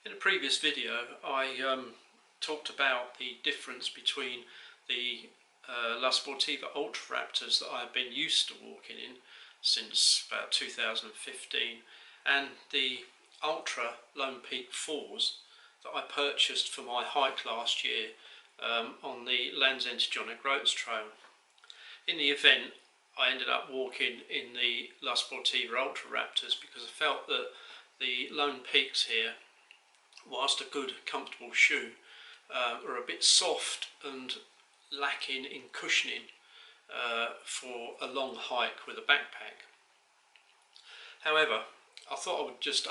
In a previous video I talked about the difference between the La Sportiva Ultra Raptors that I've been used to walking in since about 2015 and the Altra Lone Peak 4s that I purchased for my hike last year on the Land's End to John O'Groats Trail. In the event I ended up walking in the La Sportiva Ultra Raptors because I felt that the Lone Peaks here, whilst a good comfortable shoe, are a bit soft and lacking in cushioning for a long hike with a backpack. However, I thought I would just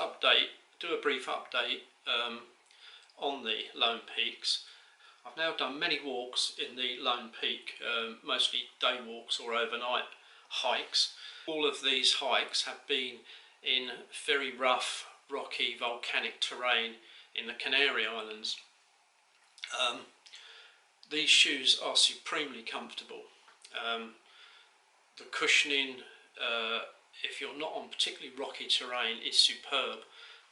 do a brief update on the Lone Peaks. I've now done many walks in the Lone Peak, mostly day walks or overnight hikes. All of these hikes have been in very rough, rocky, volcanic terrain in the Canary Islands. These shoes are supremely comfortable. The cushioning, if you're not on particularly rocky terrain, is superb,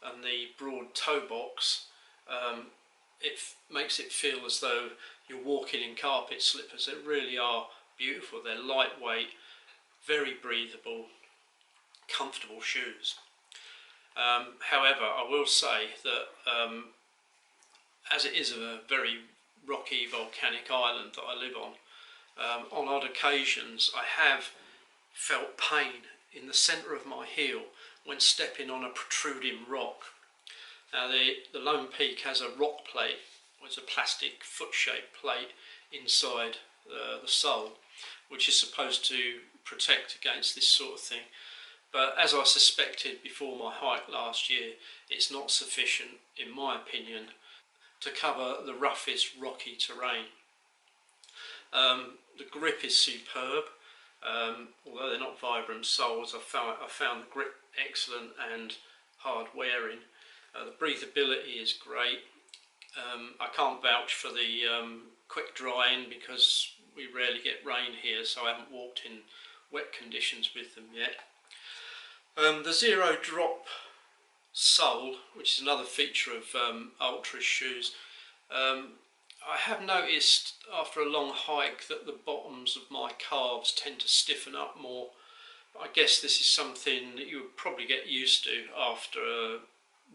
and the broad toe box it makes it feel as though you're walking in carpet slippers. They really are beautiful. They're lightweight, very breathable, comfortable shoes. However, I will say that as it is a very rocky volcanic island that I live on odd occasions I have felt pain in the centre of my heel when stepping on a protruding rock. Now the Lone Peak has a rock plate, which is a plastic foot-shaped plate inside the sole, which is supposed to protect against this sort of thing. But as I suspected before my hike last year, it's not sufficient, in my opinion, to cover the roughest rocky terrain. The grip is superb. Although they're not Vibram soles, I found the grip excellent and hard wearing. The breathability is great. I can't vouch for the quick drying because we rarely get rain here, so I haven't walked in wet conditions with them yet. The zero drop sole, which is another feature of Ultra shoes, I have noticed after a long hike that the bottoms of my calves tend to stiffen up more. I guess this is something that you would probably get used to after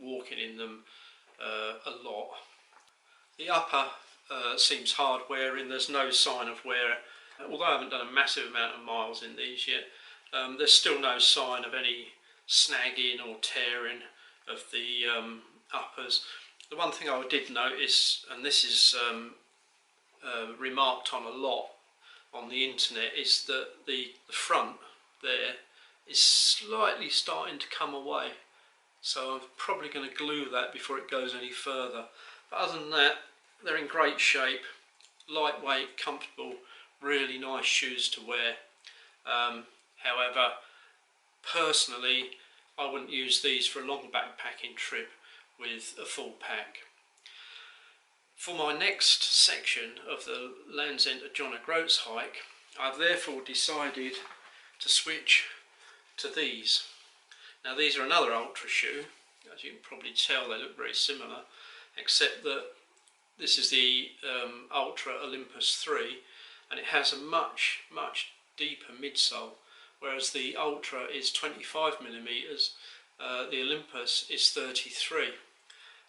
walking in them a lot. The upper seems hard wearing. There's no sign of wear. Although I haven't done a massive amount of miles in these yet, there's still no sign of any snagging or tearing of the uppers. The one thing I did notice, and this is remarked on a lot on the internet, is that the front there is slightly starting to come away. So I'm probably going to glue that before it goes any further. But other than that, they're in great shape, lightweight, comfortable, really nice shoes to wear. However, personally, I wouldn't use these for a long backpacking trip with a full pack. For my next section of the Land's End to John O'Groats hike, I've therefore decided to switch to these. Now these are another Ultra shoe. As you can probably tell, they look very similar, except that this is the Altra Olympus 3, and it has a much deeper midsole, whereas the Ultra is 25mm, the Olympus is 33,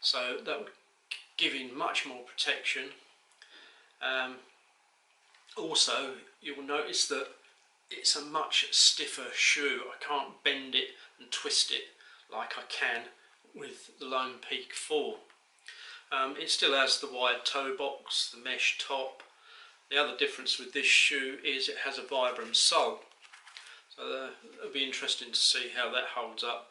so that would give in much more protection. Also, you will notice that it's a much stiffer shoe. I can't bend it and twist it like I can with the Lone Peak 4. It still has the wide toe box, the mesh top. The other difference with this shoe is it has a Vibram sole, so it'll be interesting to see how that holds up.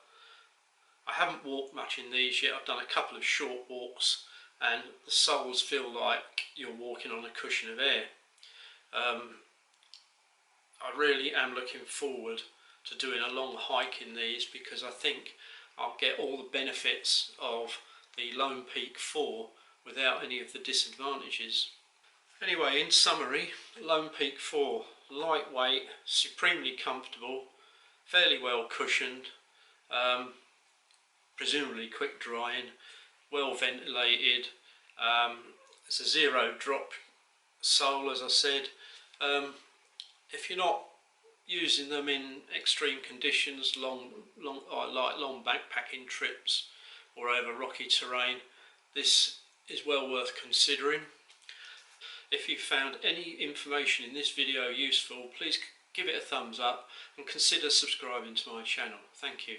I haven't walked much in these yet. I've done a couple of short walks and the soles feel like you're walking on a cushion of air. I really am looking forward to doing a long hike in these because I think I'll get all the benefits of the Lone Peak 4 without any of the disadvantages. Anyway, in summary, Lone Peak 4, lightweight, supremely comfortable, fairly well cushioned, presumably quick drying, well ventilated. It's a zero drop sole, as I said. If you're not using them in extreme conditions, I like long backpacking trips or over rocky terrain, this is well worth considering. If you found any information in this video useful, please give it a thumbs up and consider subscribing to my channel. Thank you.